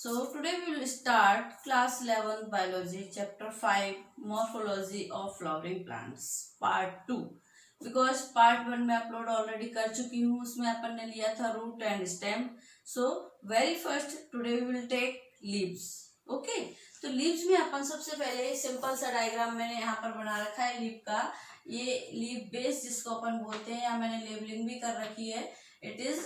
So today we will start class 11th biology chapter 5 morphology of flowering plants part 2 because part 1 में upload already कर चुकी हूँ. उसमें अपन ने लिया था root and stem. So very first today we will take leaves. Okay, तो leaves में अपन सबसे पहले सिंपल सा डायग्राम मैंने यहाँ पर बना रखा है लीव का. ये लीव बेस जिसको अपन बोलते हैं, यहाँ मैंने लेबलिंग भी कर रखी है. It is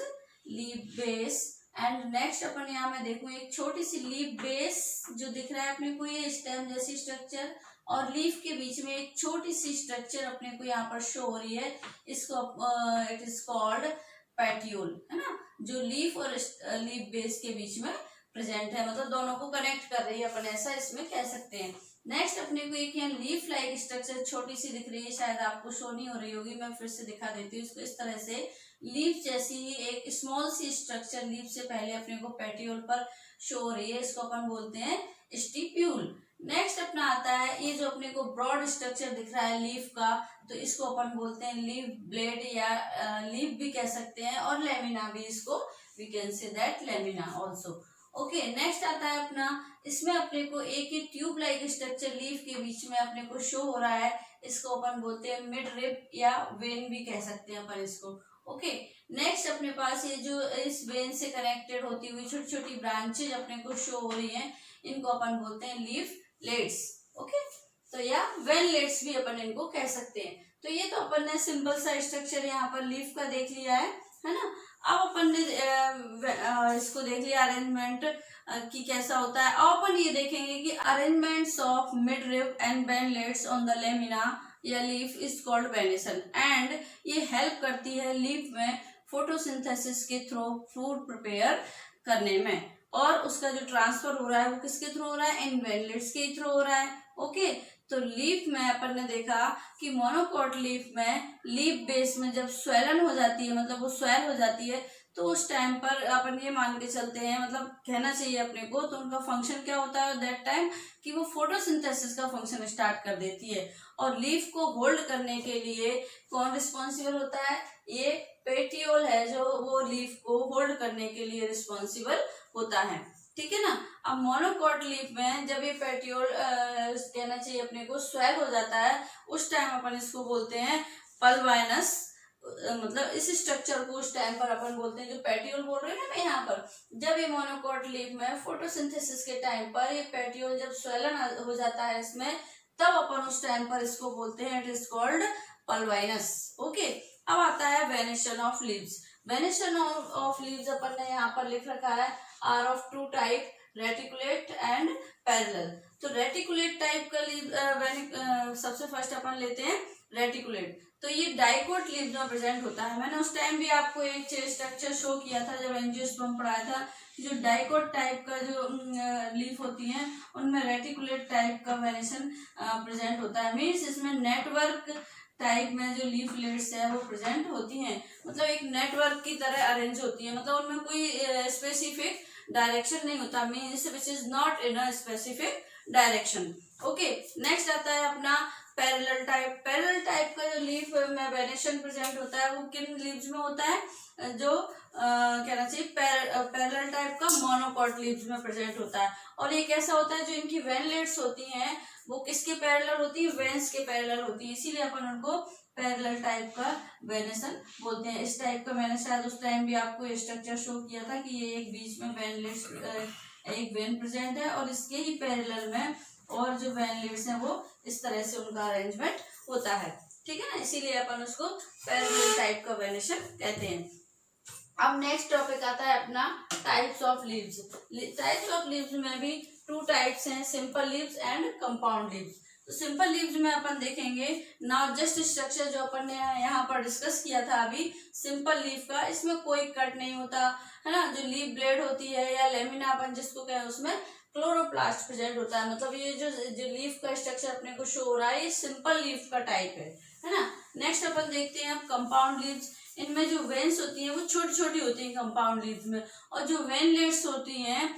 leaf base. And next अपन यहाँ मैं देखूं एक छोटी सी लीफ बेस जो दिख रहा है अपने को, ये स्टेम जैसी स्ट्रक्चर, और लीफ के बीच में एक छोटी सी स्ट्रक्चर अपने को यहाँ पर शो हो रही है. इसको इट इज कॉल्ड पेट्यूल, है ना, जो लीफ और लीफ बेस के बीच में प्रेजेंट है, मतलब दोनों को कनेक्ट कर रही है, अपन ऐसा इसमें कह सकते हैं. नेक्स्ट अपने को एक यहाँ लीफ लाइक स्ट्रक्चर छोटी सी दिख रही है, शायद आपको शो नहीं हो रही होगी, मैं फिर से दिखा देती हूँ इसको. इस तरह से लीफ जैसी ही एक स्मॉल सी स्ट्रक्चर लीफ से पहले अपने को पेटियोल पर शो हो रही है, इसको अपन बोलते हैं स्टिप्यूल. नेक्स्ट अपना आता है ये जो अपने को ब्रॉड स्ट्रक्चर दिख रहा है लीफ का, तो इसको अपन बोलते हैं लीफ ब्लेड या लीफ भी कह सकते हैं, और लेमिना भी, इसको we can say that lamina also. Okay, next आता है अपना, इसमें अपने को एक ही ट्यूब लाइक स्ट्रक्चर लीफ के बीच में अपने को शो हो रहा है, इसको अपन बोलते हैं मिड रिब या वेन भी कह सकते हैं अपन इसको. ओके, नेक्स्ट अपने पास ये जो इस वेन से कनेक्टेड होती हुई छोटी छोटी ब्रांचेज अपने को शो हो रही हैं, इनको अपन बोलते हैं लीफ लेट्स. ओके, तो या वेन लेट्स भी अपन इनको कह सकते हैं. तो ये तो अपन ने सिंपल सा स्ट्रक्चर यहाँ पर लीफ का देख लिया है ना. अब अपन ने इसको देख लिया अरेंजमेंट कि कैसा होता है. अब अपन ये देखेंगे कि arrangements of mid rib and veinlets on the lamina या leaf is called venation, and ये हेल्प करती है लीफ में फोटोसिंथेसिस के थ्रू फूड प्रिपेयर करने में, और उसका जो ट्रांसफर हो रहा है वो किसके थ्रू हो रहा है, इन वेनलेट्स के थ्रू हो रहा है. ओके, तो लीफ में अपन ने देखा कि मोनोकोट लीफ में लीफ बेस में जब स्वेलन हो जाती है, मतलब वो स्वेल हो जाती है, तो उस टाइम पर अपन ये मान के चलते हैं, मतलब कहना चाहिए अपने को, तो उनका फंक्शन क्या होता है दैट टाइम कि वो फोटोसिंथेसिस का फंक्शन स्टार्ट कर देती है. और लीफ को होल्ड करने के लिए कौन रिस्पॉन्सिबल होता है, ये पेटियोल है जो वो लीफ को होल्ड करने के लिए रिस्पॉन्सिबल होता है. ठीक है ना. अब मोनोकोट लीफ में जब ये पेटियोल कहना चाहिए अपने को स्वेल हो जाता है, उस टाइम अपन इसको बोलते हैं पल्वाइनस, मतलब इस स्ट्रक्चर को उस टाइम पर अपन बोलते हैं, जो पेटियोल बोल रहे हैं ना मैं यहाँ पर, जब ये मोनोकोट लीफ में फोटोसिंथेसिस के टाइम पर ये पेटियोल जब स्वेलन हो जाता है इसमें, तब अपन उस टाइम पर इसको बोलते हैं it is called pulvinus. Okay, अब आता है venation of leaves. Venation of leaves अपन ने यहाँ पर लिख रखा है are of two type, reticulate and parallel. तो रेटिकुलेट टाइप का लीव सबसे फर्स्ट अपन लेते हैं रेटिकुलेट. तो ये डाइकोट लीव में प्रेजेंट होता है. मैंने उस टाइम भी आपको एक स्ट्रक्चर शो किया था जब एंजियोस्पर्म पढ़ाया था. जो डाइकोट टाइप का जो लीफ होती हैं उनमें रेटिकुलेट टाइप का वेनेशन प्रेजेंट होता है. मीन्स इसमें नेटवर्क टाइप में जो लीफ लेट्स है वो प्रेजेंट होती हैं, मतलब एक नेटवर्क की तरह अरेंज होती है, मतलब उनमें कोई स्पेसिफिक डायरेक्शन नहीं होता, means which is not in a specific direction. Okay, next आता है अपना पैरेलल टाइप. पैरेलल टाइप का जो लीफ में वेनेशन प्रेजेंट होता है वो किन लीव्स में होता है, जो कहना चाहिए पैरेलल टाइप का मोनोकोट लीव्स में प्रेजेंट होता है. और ये कैसा होता है, जो इनकी वेनलेट्स होती हैं वो किसके पैरेलल होती है, वेन्स के पैरेलल होती है, इसीलिए अपन उनको पैरेलल टाइप का वेनेशन बोलते हैं. इस टाइप का मैंने शायद उस टाइम भी आपको स्ट्रक्चर शो किया था कि ये एक बीच में वेनलेट्स एक वेन प्रेजेंट है और इसके ही पैरेलल में और जो वेनलेट्स हैं वो इस तरह से उनका अरेंजमेंट होता है. ठीक है ना, इसीलिए अपन उसको पैरेलल टाइप का वेनेशन कहते हैं. अब नेक्स्ट टॉपिक आता है अपना types of leaves. Types of leaves में भी टू टाइप्स हैं, simple leaves and compound leaves. तो सिंपल लीव्स में अपन देखेंगे नाउ जस्ट स्ट्रक्चर जो अपन ने यहाँ पर डिस्कस किया था अभी सिंपल लीफ का, इसमें कोई कट नहीं होता है ना. जो लीफ ब्लेड होती है या लेमिना अपन जिसको कहें, उसमें क्लोरोप्लास्ट प्रेजेंट होता है, मतलब ये जो लीफ का स्ट्रक्चर अपने को शो हो रहा है ये सिंपल लीफ का टाइप है ना. नेक्स्ट अपन देखते हैं अब कंपाउंड लीव्स. इनमें जो वेन्स होती हैं वो छोटी छोटी होती हैं कंपाउंड लीव्स में, और जो वेनलेट्स होती हैं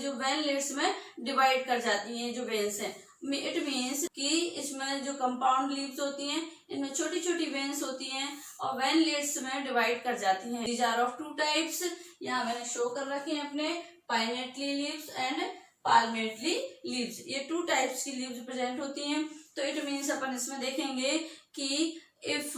जो वेनलेट्स में डिवाइड कर जाती हैं जो वेन्स हैं. इट मीन्स कि इसमें जो कंपाउंड लीव्स होती हैं इनमें छोटी छोटी वेन्स होती हैं और वेनलेट्स में डिवाइड कर जाती हैं। These are of two types, यहाँ मैंने शो कर रखे हैं अपने, pinnately leaves and palmately leaves. ये टू टाइप्स की लीव्स प्रेजेंट होती हैं। तो इट मीन्स अपन इसमें देखेंगे कि इफ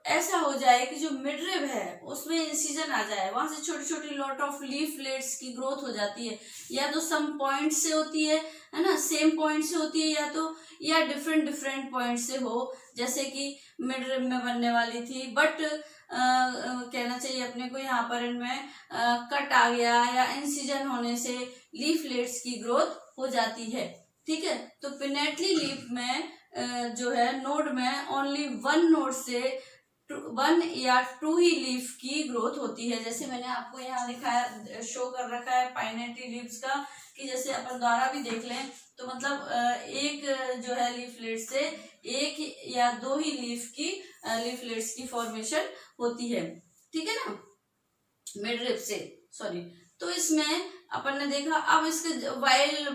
ऐसा हो जाए कि जो मिडरिब है उसमें इंसिजन आ जाए, वहां से छोटी छोटी लॉट ऑफ लीफलेट्स की ग्रोथ हो जाती है, या तो सम पॉइंट से होती है ना, सेम पॉइंट से होती है, या डिफरेंट डिफरेंट पॉइंट से हो, जैसे कि मिडरिब में बनने वाली थी बट कहना चाहिए अपने को यहाँ पर इनमें कट आ गया या इंसिजन होने से लीफलेट्स की ग्रोथ हो जाती है। ठीक है, तो पिनेटली लीफ में जो है नोड में ओनली वन नोड से वन या टू ही लीफ की ग्रोथ होती है। जैसे मैंने आपको यहाँ दिखाया, शो कर रखा है पाइनेटली लीव्स का, कि जैसे अपन द्वारा भी देख लें तो मतलब एक जो है लीफलेट से एक या दो ही लीफलेट्स की फॉर्मेशन होती है। ठीक है ना, मिडरिब से, सॉरी। तो इसमें अपन ने देखा, अब इसके वाइल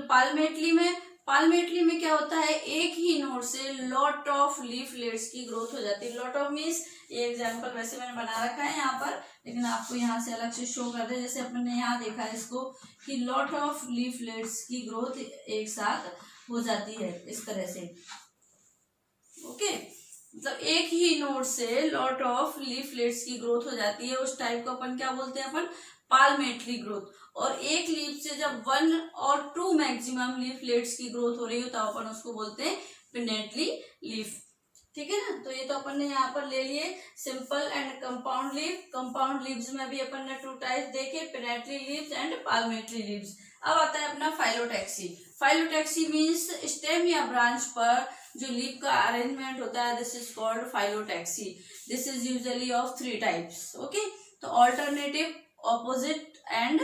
पाल्मेटली में क्या होता है, एक ही नोड से लॉट ऑफ लीफलेट्स की ग्रोथ हो जाती है। लॉट ऑफ मीन्स, ये एग्जांपल वैसे मैंने बना रखा है यहाँ पर, लेकिन आपको यहाँ से अलग से शो कर दे। जैसे अपन ने यहाँ देखा है इसको कि लॉट ऑफ लीफलेट्स की ग्रोथ एक साथ हो जाती है इस तरह से। ओके, मतलब एक ही नोड से लॉट ऑफ लीफलेट्स की ग्रोथ हो जाती है, उस टाइप को अपन क्या बोलते हैं, अपन पाल्मेटली ग्रोथ। और एक लीफ से जब वन और टू मैक्सिमम लीफलेट्स की ग्रोथ हो रही हो तो अपन उसको बोलते हैं पिनेटली लीफ। ठीक है ना, तो ये तो अपन ने यहाँ पर ले लिए simple and compound leaf. Compound leaves में भी अपन ने टू टाइप देखे, pinnately leaves and palmately leaves. अब आता है अपना फाइलोटैक्सी। फाइलोटैक्सी मीन्स स्टेम या ब्रांच पर जो लीफ का अरेंजमेंट होता है, this is called phyllotaxy. This is usually of three types. Okay, तो alternative, opposite and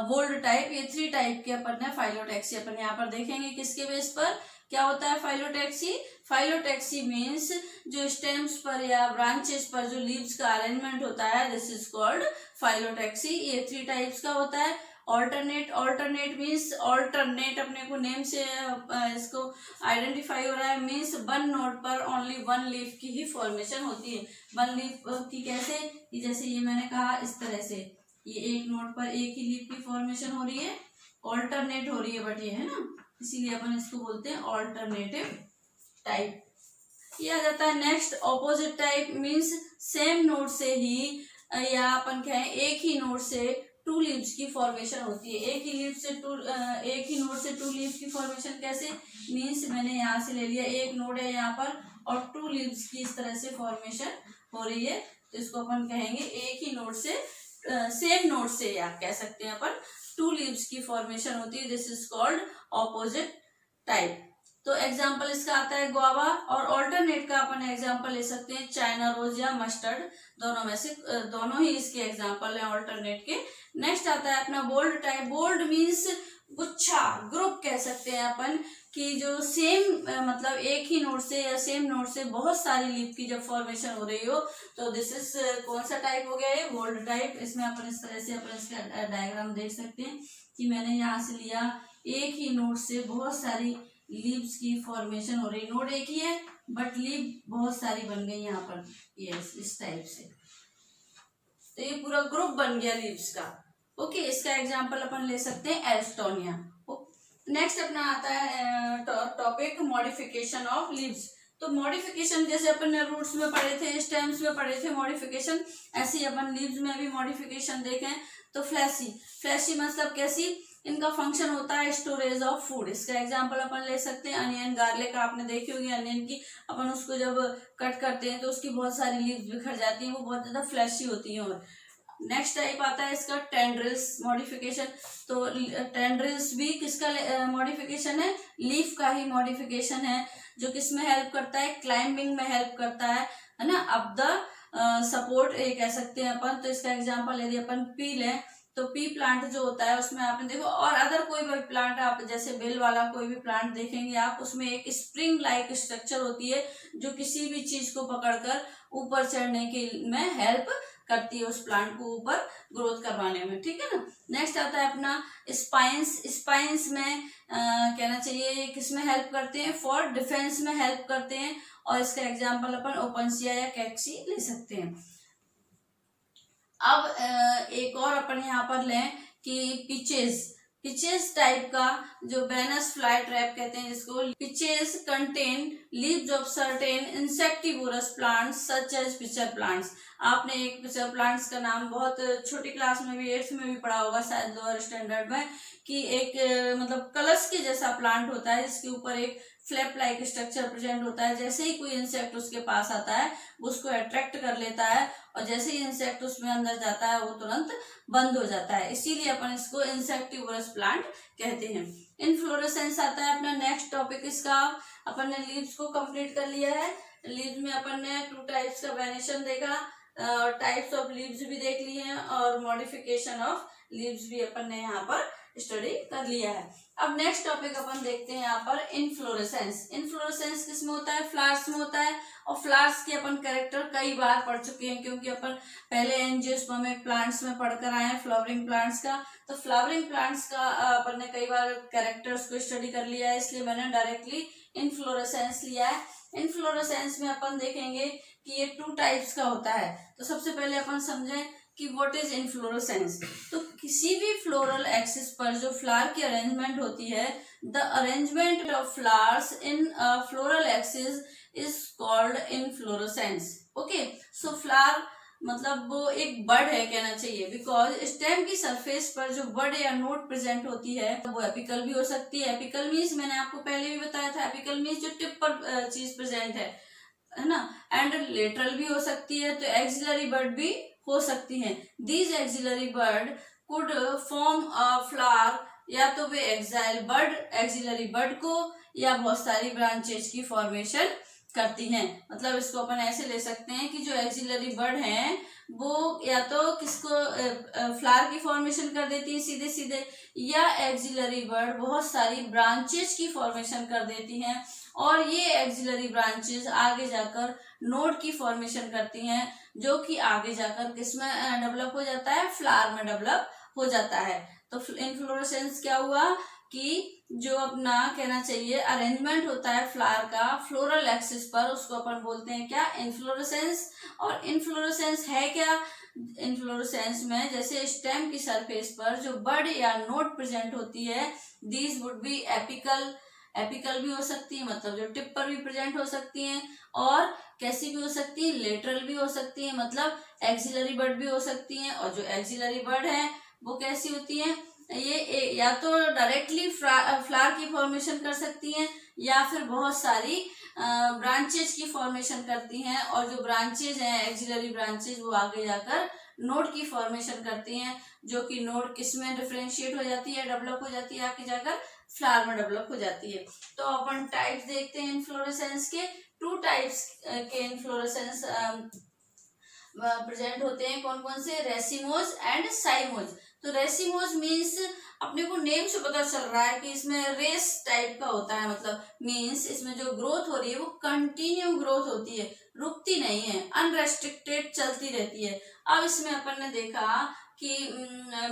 whorled type, ये थ्री टाइप के अपन ने फाइलोटैक्सी अपन यहाँ पर देखेंगे। किसके बेस पर क्या होता है फाइलोटैक्सी? फाइलोटैक्सी मीन्स जो स्टेम्स पर या ब्रांचेस पर जो लीव्स का अरेंजमेंट होता है, दिस इज कॉल्ड फाइलोटैक्सी। ये थ्री टाइप्स का होता है। ऑल्टरनेट मीन्स, ऑल्टरनेट अपने को नेम से इसको आइडेंटिफाई हो रहा है, मीन्स वन नोड पर ओनली वन लीफ की ही फॉर्मेशन होती है। वन लीफ की कैसे, जैसे ये मैंने कहा इस तरह से, ये एक नोड पर एक ही लीफ की फॉर्मेशन हो रही है, ऑल्टरनेट हो रही है, बट ये है ना, इसीलिए अपन इसको बोलते हैं ऑल्टरनेटिव टाइप। ये आ जाता है next opposite type, means same node से ही या अपन कहें एक ही नोड से टू लीव्स की फॉर्मेशन होती है। एक ही नोड से टू लीव्स की फॉर्मेशन कैसे, मीन्स मैंने यहाँ से ले लिया, एक नोड है यहाँ पर और टू लीव्स की इस तरह से फॉर्मेशन हो रही है, तो इसको अपन कहेंगे एक ही नोड से, सेम नोड से या कह सकते हैं अपन टू लीव्स की फॉर्मेशन होती है, this is called opposite type. तो एग्जाम्पल इसका आता है गुआवा, और ऑल्टरनेट का अपन एग्जाम्पल ले सकते हैं चाइना रोज या मस्टर्ड, दोनों में से दोनों ही इसके एग्जाम्पल हैं ऑल्टरनेट के। नेक्स्ट आता है अपना बोल्ड टाइप। बोल्ड मीन्स गुच्छा, ग्रुप कह सकते हैं अपन, कि जो सेम मतलब एक ही नोड से या सेम नोड से बहुत सारी लीफ की जब फॉर्मेशन हो रही हो, तो दिस इज कौन सा टाइप हो गया ये, बोल्ड टाइप। इसमें अपन इस तरह से अपन इसका डायग्राम देख सकते हैं कि मैंने यहाँ से लिया, एक ही नोड से बहुत सारी लीव्स की फॉर्मेशन हो रही, नोड एक ही है बट लीव बहुत सारी बन गई यहाँ पर, यस इस टाइप से, तो ये पूरा ग्रुप बन गया लीव्स का। ओके, इसका एग्जांपल अपन ले सकते हैं एस्टोनिया। नेक्स्ट अपना आता है टॉपिक मॉडिफिकेशन ऑफ लीव्स। तो मॉडिफिकेशन जैसे अपन ने रूट्स में पढ़े थे, स्टेम्स में पढ़े थे मॉडिफिकेशन, ऐसे ही अपन लीव्स में भी मॉडिफिकेशन देखें तो फ्लैशी मतलब कैसी, इनका फंक्शन होता है स्टोरेज ऑफ फूड। इसका एग्जांपल अपन ले सकते हैं अनियन, गार्लिक आपने देखी होगी अनियन की, अपन उसको जब कट करते हैं तो उसकी बहुत सारी लीव्स बिखर जाती हैं, वो बहुत ज्यादा फ्लैशी होती हैं। और नेक्स्ट टाइप आता है इसका टेंड्रिल्स मॉडिफिकेशन। तो टेंड्रिल्स भी किसका मॉडिफिकेशन है, लीफ का ही मॉडिफिकेशन है, जो किसमें हेल्प करता है, क्लाइंबिंग में हेल्प करता है ना, अप द सपोर्ट ये कह सकते हैं अपन। तो इसका एग्जांपल यदि अपन पी लें तो पी प्लांट जो होता है उसमें आपने देखो, और अदर कोई भी प्लांट आप जैसे बेल वाला कोई भी प्लांट देखेंगे आप, उसमें एक स्प्रिंग लाइक स्ट्रक्चर होती है जो किसी भी चीज को पकड़कर ऊपर चढ़ने के में हेल्प करती है, उस प्लांट को ऊपर ग्रोथ करवाने में, ठीक है ना। नेक्स्ट आता है अपना स्पाइंस। स्पाइंस में कहना चाहिए किसमें हेल्प करते हैं, फॉर डिफेंस में हेल्प करते हैं, और इसका एग्जाम्पल अपन ओपनसिया या कैक्सी ले सकते हैं। अब एक और अपन यहाँ पर लें कि पिचेस टाइप का जो वेनस फ्लाई ट्रैप कहते हैं जिसको, pitches contain leaves of certain insectivorous plants such as pitcher plants. आपने एक पिचर प्लांट्स का नाम बहुत छोटी क्लास में भी, 8th में भी पढ़ा होगा शायद, लोअर स्टैंडर्ड में, कि एक मतलब कलश के जैसा प्लांट होता है जिसके ऊपर एक फ्लैप लाइक स्ट्रक्चर प्रेजेंट होता है। जैसे ही कोई इंसेक्ट उसके पास आता है वो उसको अट्रैक्ट कर लेता है, और जैसे ही इंसेक्ट उसमें अंदर जाता है वो तुरंत बंद हो जाता है, इसीलिए अपन इसको इंसेक्टिवोरस प्लांट कहते हैं। इनफ्लोरेसेंस आता है अपना नेक्स्ट टॉपिक इसका। अपन ने लीव्स को कंप्लीट कर लिया है। लीव्स में अपन ने 2 टाइप्स का वेनेशन देखा, टाइप्स ऑफ लीव्स भी देख लिए हैं, और मॉडिफिकेशन ऑफ लीव्स भी अपन ने यहाँ पर स्टडी कर लिया है। अब नेक्स्ट टॉपिक अपन देखते हैं यहाँ पर इनफ्लोरेसेंस। इनफ्लोरेसेंस किस में होता है, फ्लावर्स में होता है, और फ्लावर्स के अपन कैरेक्टर कई बार पढ़ चुके हैं, क्योंकि अपन पहले एंजियोस्पर्मिक प्लांट्स में पढ़कर आए हैं फ्लावरिंग प्लांट्स का। तो फ्लावरिंग प्लांट्स का अपन ने कई बार कैरेक्टर्स को स्टडी कर लिया है, इसलिए मैंने डायरेक्टली इनफ्लोरेसेंस लिया है। इनफ्लोरेसेंस में अपन देखेंगे कि ये 2 टाइप्स का होता है। तो सबसे पहले अपन समझें कि व्हाट इज इनफ्लोरेसेंस। तो किसी भी फ्लोरल एक्सिस पर जो फ्लावर की अरेंजमेंट होती है, the arrangement of flowers in floral axis is called inflorescence. Okay, so flower मतलब वो एक बड है कहना चाहिए, बिकॉज स्टेम की सरफेस पर जो बड या नोट प्रेजेंट होती है वो एपिकल भी हो सकती है। एपिकल मीन्स मैंने आपको पहले भी बताया था, एपिकल मीन्स जो टिप पर चीज प्रेजेंट है ना, एंड लेटरल भी हो सकती है, तो एक्सिलरी बर्ड भी हो सकती हैं। These axillary bud could form a flower, या तो वे एक्सिलरी बर्ड को या बहुत सारी ब्रांचेज की फॉर्मेशन करती हैं। मतलब इसको अपन ऐसे ले सकते हैं कि जो एक्सिलरी बर्ड हैं वो या तो किसको फ्लावर की फॉर्मेशन कर देती है सीधे सीधे, या एक्सिलरी बर्ड बहुत सारी ब्रांचेज की फॉर्मेशन कर देती हैं, और ये एक्सिलरी ब्रांचेस आगे जाकर नोड की फॉर्मेशन करती हैं, जो कि आगे जाकर किसमें डेवलप हो जाता है, फ्लावर में डेवलप हो जाता है। तो इनफ्लोरेसेंस क्या हुआ कि जो अपना कहना चाहिए अरेंजमेंट होता है फ्लावर का फ्लोरल एक्सिस पर, उसको अपन बोलते हैं क्या, इनफ्लोरेसेंस। और इनफ्लोरेसेंस है क्या, इनफ्लोरेसेंस में जैसे स्टेम की सरफेस पर जो बड या नोट प्रेजेंट होती है, दीज वुड बी एपिकल भी हो सकती है, मतलब जो टिप पर भी प्रेजेंट हो सकती हैं, और कैसी भी हो सकती है, लेटरल भी हो सकती है, मतलब एक्सिलरी बर्ड भी हो सकती हैं। और जो एक्सिलरी बर्ड है वो कैसी होती है, ये या तो डायरेक्टली फ्लावर की फॉर्मेशन कर सकती हैं, या फिर बहुत सारी ब्रांचेज की फॉर्मेशन करती हैं, और जो ब्रांचेज हैं एक्सिलरी ब्रांचेज वो आगे जाकर नोड की फॉर्मेशन करती हैं, जो कि नोड किसमें डिफरेंशिएट हो जाती है, डेवलप हो जाती है, आगे जाकर फ्लावर में डेवलप हो जाती है। तो अपन टाइप्स देखते हैं इनफ्लोरेसेंस के। 2 टाइप्स के इनफ्लोरेसेंस प्रेजेंट होते हैं, कौन कौन से, रेसिमोज एंड साइमोज। तो रेसिमोज मीन्स अपने को नेम से पता चल रहा है कि इसमें रेस टाइप का होता है, मतलब मीन्स इसमें जो ग्रोथ हो रही है वो कंटिन्यू ग्रोथ होती है, रुकती नहीं है, अनरेस्ट्रिक्टेड चलती रहती है। अब इसमें अपन ने देखा कि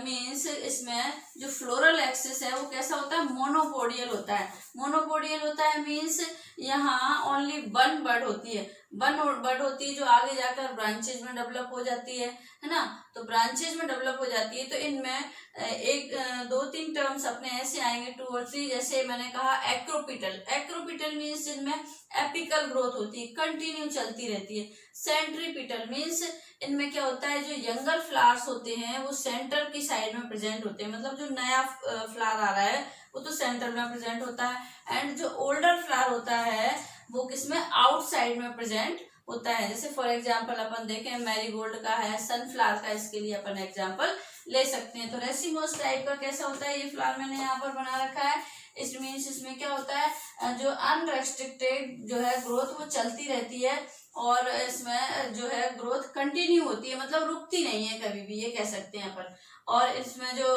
मीन्स इसमें जो फ्लोरल एक्सिस है वो कैसा होता है, मोनोपोडियल होता है। मोनोपोडियल होता है मीन्स यहाँ ओनली 1 बर्ड होती है, 1 बर्ड होती है जो आगे जाकर ब्रांचेज में डेवलप हो जाती है ना। तो ब्रांचेज में डेवलप हो जाती है, तो इनमें 2-3 टर्म्स अपने ऐसे आएंगे 2 और 3, जैसे मैंने कहा एक्रोपिटल मीन्स इनमें एपिकल ग्रोथ होती है, कंटिन्यू चलती रहती है। सेंट्रीपिटल मीन्स इनमें क्या होता है, जो यंगर फ्लावर्स होते हैं वो सेंटर की साइड में प्रेजेंट होते हैं, मतलब जो नया फ्लावर आ रहा है वो तो सेंटर में प्रेजेंट होता है, एंड जो ओल्डर फ्लावर होता है वो किसमें, आउटसाइड में प्रेजेंट होता है। जैसे फॉर एग्जांपल अपन देखें मैरीगोल्ड का है, सनफ्लावर का, इसके लिए अपन एग्जांपल ले सकते हैं। तो रेसिमोस टाइप का कैसा होता है, ये फ्लावर मैंने यहाँ पर बना रखा है। इट मीन्स इसमें क्या होता है, जो अनरेस्ट्रिक्टेड जो है ग्रोथ वो चलती रहती है, और इसमें जो है ग्रोथ कंटिन्यू होती है, मतलब रुकती नहीं है कभी भी, ये कह सकते हैं अपन। और इसमें जो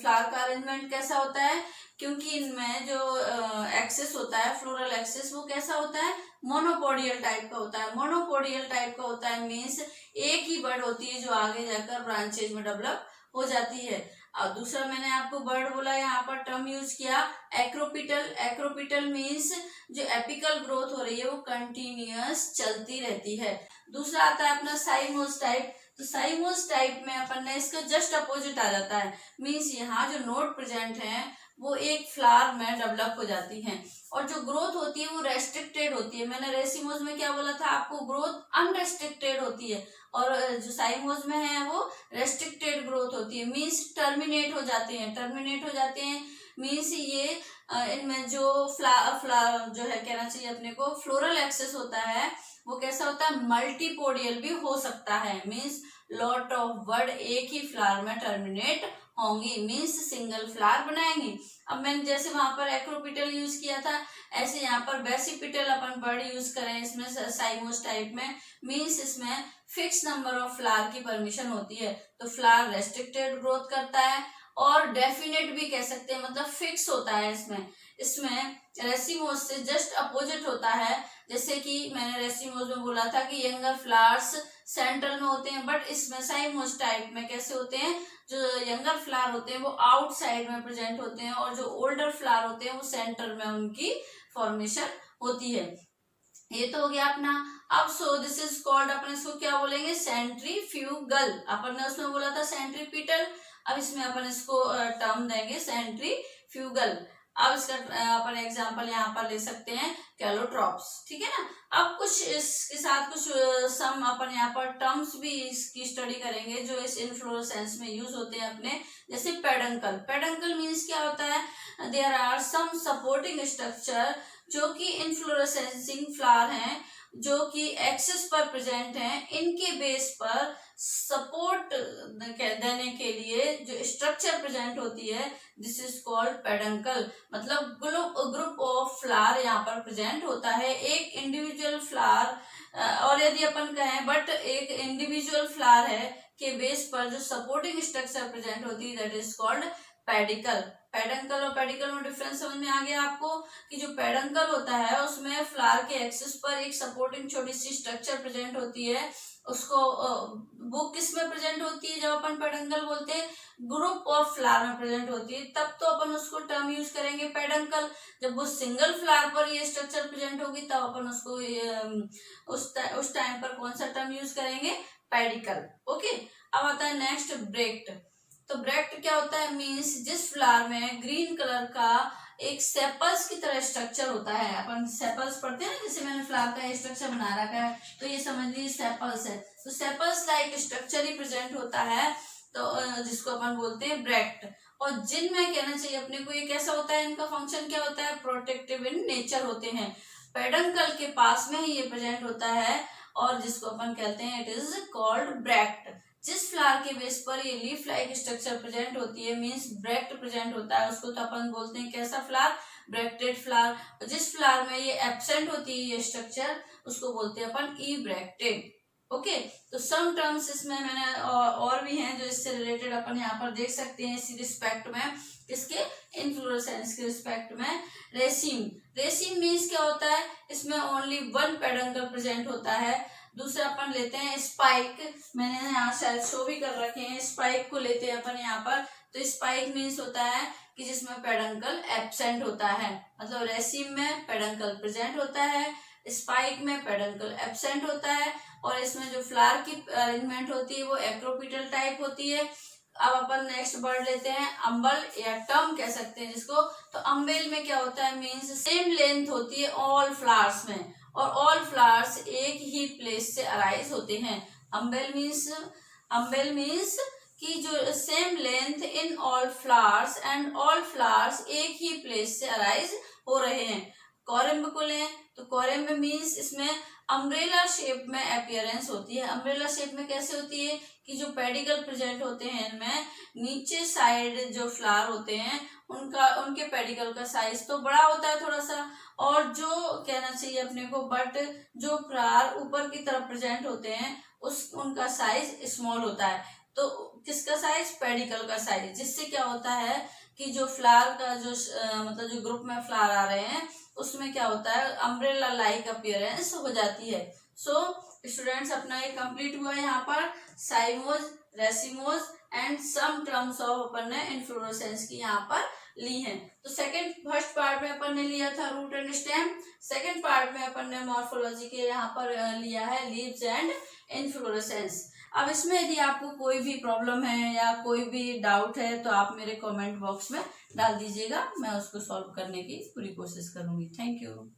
फ्लावर का अरेंजमेंट कैसा होता है, क्योंकि इनमें जो एक्सेस होता है, फ्लोरल एक्सेस, वो कैसा होता है, मोनोपोडियल टाइप का होता है। मोनोपोडियल टाइप का होता है मीन्स एक ही बर्ड होती है जो आगे जाकर ब्रांचेज में डेवलप हो जाती है। और दूसरा मैंने आपको बर्ड बोला, यहाँ पर टर्म यूज किया एक्रोपिटल। एक्रोपिटल मीन्स जो एपिकल ग्रोथ हो रही है वो कंटिन्यूअस चलती रहती है। दूसरा आता है अपना साइमोस टाइप। तो साइमोस टाइप में अपन ने इसका जस्ट अपोजिट आ जाता है, मीन्स यहाँ जो नोड प्रेजेंट है वो एक फ्लावर में डेवलप हो जाती हैं, और जो ग्रोथ होती है वो रेस्ट्रिक्टेड होती है। मैंने रेसिमोज में क्या बोला था आपको, ग्रोथ अनरेस्ट्रिक्टेड होती है, और जो साइमोज में है वो रेस्ट्रिक्टेड ग्रोथ होती है, मीन्स टर्मिनेट हो जाते हैं। टर्मिनेट हो जाते हैं मीन्स ये इनमें जो फ्लावर जो है, कहना चाहिए अपने को, फ्लोरल एक्सेस होता है वो कैसा होता है, मल्टीपोडियल भी हो सकता है, मीन्स लॉट ऑफ बर्ड एक ही फ्लावर में टर्मिनेट होंगी, मीन्स सिंगल फ्लावर बनाएंगी। अब मैंने जैसे वहां पर एक्रोपिटल यूज किया था, ऐसे यहाँ पर बेसिपिटल अपन बर्ड यूज करें इसमें साइमोस टाइप में, मीन्स इसमें फिक्स नंबर ऑफ फ्लावर की परमिशन होती है। तो फ्लावर रेस्ट्रिक्टेड ग्रोथ करता है, और डेफिनेट भी कह सकते हैं, मतलब फिक्स होता है इसमें। इसमें रेसिमोस से जस्ट अपोजिट होता है, जैसे कि मैंने रेसिमोस में बोला था कि यंगर फ्लावर्स सेंट्रल में होते हैं, बट इसमें साइमोस टाइप में कैसे होते हैं, जो यंगर फ्लावर होते हैं वो आउटसाइड में प्रेजेंट होते हैं, और जो ओल्डर फ्लावर होते हैं वो सेंटर में उनकी फॉर्मेशन होती है। ये तो हो गया अपना। अब सो दिस इज कॉल्ड, अपन इसको क्या बोलेंगे, सेंट्रीफ्यूगल। अपन ने उसमें बोला था सेंट्रीपिटल, अब इसमें अपन इसको टर्म देंगे सेंट्रीफ्यूगल। अब इसका अपन एग्जांपल यहाँ पर ले सकते हैं कैलोट्रॉप्स, ठीक है ना। अब कुछ इसके साथ कुछ सम अपन यहाँ पर टर्म्स भी इसकी स्टडी करेंगे जो इस इन्फ्लोरेसेंस में यूज होते हैं अपने, जैसे पेडंकल। पेडंकल मीन्स क्या होता है, there are some supporting structure जो कि इन्फ्लोरेसेंसिंग फ्लावर हैं, जो कि एक्सिस पर प्रेजेंट हैं, इनके बेस पर सपोर्ट देने के लिए जो स्ट्रक्चर प्रेजेंट होती है, दिस इज कॉल्ड पेडंकल। मतलब ग्रुप ऑफ फ्लावर यहाँ पर प्रेजेंट होता है, एक इंडिविजुअल फ्लावर, और यदि अपन कहें बट एक इंडिविजुअल फ्लावर है के बेस पर जो सपोर्टिंग स्ट्रक्चर प्रेजेंट होती है, that is called pedicle. Peduncle और पेडिकल में डिफरेंस समझ में आ गया आपको, कि जो पेडंकल होता है उसमें फ्लावर के एक्सिस पर एक सपोर्टिंग छोटी सी स्ट्रक्चर प्रेजेंट होती है, उसको वो किस में प्रेजेंट होती है, जब अपन पेडंकल बोलते हैं ग्रुप ऑफ फ्लावर में प्रेजेंट होती है, तब तो अपन उसको टर्म यूज करेंगे पेडंकल। जब वो सिंगल फ्लावर पर ये स्ट्रक्चर प्रेजेंट होगी तब अपन उसको उस टाइम पर कौन सा टर्म यूज करेंगे, पेडिकल। ओके, अब आता है नेक्स्ट ब्रेक्ट। तो ब्रेक्ट क्या होता है, मीन्स जिस फ्लावर में ग्रीन कलर का एक सेपल्स की तरह स्ट्रक्चर होता है, अपन सेपल्स पढ़ते हैं ना, जैसे मैंने फ्लावर का स्ट्रक्चर बना रखा है, तो ये समझ लीजिए सेपल्स है, तो सेपल्स लाइक स्ट्रक्चर ही प्रेजेंट होता है, तो जिसको अपन बोलते हैं ब्रेक्ट। और जिनमें कहना चाहिए अपने को ये कैसा होता है, इनका फंक्शन क्या होता है, प्रोटेक्टिव इन नेचर होते हैं। पेडंकल के पास में ही ये प्रेजेंट होता है, और जिसको अपन कहते हैं इट इज कॉल्ड ब्रेक्ट। जिस फ्लावर के बेस पर ये लीफ लाइक स्ट्रक्चर प्रेजेंट होती है, मींस ब्रेक्ट प्रेजेंट होता है, उसको तो अपन बोलते हैं कैसा फ्लावर, ब्रेक्टेड फ्लावर। जिस फ्लावर में ये एब्सेंट होती है ये स्ट्रक्चर, उसको बोलते हैं अपन ई ब्रेक्टेड। ओके, तो सम टर्म्स इसमें मैंने और भी हैं जो इससे रिलेटेड अपन यहाँ पर देख सकते हैं इसी रिस्पेक्ट में, किसके, इन्फ्लोरेसेंस के रिस्पेक्ट में। रेसिम, रेसिम मीन्स क्या होता है, इसमें ओनली वन पेडंकल प्रेजेंट होता है। दूसरा अपन लेते हैं स्पाइक, मैंने यहाँ शायद शो भी कर रखे हैं, स्पाइक को लेते हैं अपन यहाँ पर। तो स्पाइक मीन्स होता है कि जिसमें पेडंकल एब्सेंट होता है, मतलब रेसिम में पेडंकल प्रेजेंट होता है, स्पाइक में पेडंकल एब्सेंट होता है, और इसमें जो फ्लावर की अरेंजमेंट होती है वो एक्रोपिटल टाइप होती है। अब अपन नेक्स्ट वर्ड लेते हैं अम्बल, या टर्म कह सकते हैं जिसको। तो अम्बेल में क्या होता है, मीन्स सेम लेंथ होती है ऑल फ्लावर्स में, और ऑल फ्लावर्स एक ही प्लेस से अराइज होते हैं। अम्बेल मीन्स कि जो same length in all flowers, and all flowers एक ही प्लेस से अराइज हो रहे हैं। कोरिम्ब को लें तो कोरिम्ब मीन्स इसमें अम्ब्रेला शेप में अपीयरेंस होती है। अम्ब्रेला शेप में कैसे होती है कि जो पेडिकल प्रेजेंट होते हैं इनमें, नीचे साइड जो फ्लावर होते हैं उनके पेडिकल का साइज तो बड़ा होता है थोड़ा सा, और जो कहना चाहिए अपने को, बट जो फ्लावर ऊपर की तरफ प्रेजेंट होते हैं उनका साइज स्मॉल होता है। तो किसका साइज, पेडिकल का साइज, जिससे क्या होता है कि जो फ्लावर का जो मतलब जो ग्रुप में फ्लावर आ रहे हैं उसमें क्या होता है, अम्ब्रेला लाइक अपीयरेंस हो जाती है। सो स्टूडेंट्स अपना ये कंप्लीट हुआ है यहाँ पर cymose, racemose and some terms of अपन ने इन्फ्लोरेसेंस की यहाँ पर ली है। तो फर्स्ट पार्ट में अपन ने लिया था root and stem, second part में अपन ने मॉर्फोलॉजी के यहाँ पर लिया है लीव्स एंड इन्फ्लोरेसेंस। अब इसमें यदि आपको कोई भी प्रॉब्लम है या कोई भी डाउट है तो आप मेरे कमेंट बॉक्स में डाल दीजिएगा, मैं उसको सॉल्व करने की पूरी कोशिश करूंगी। Thank you.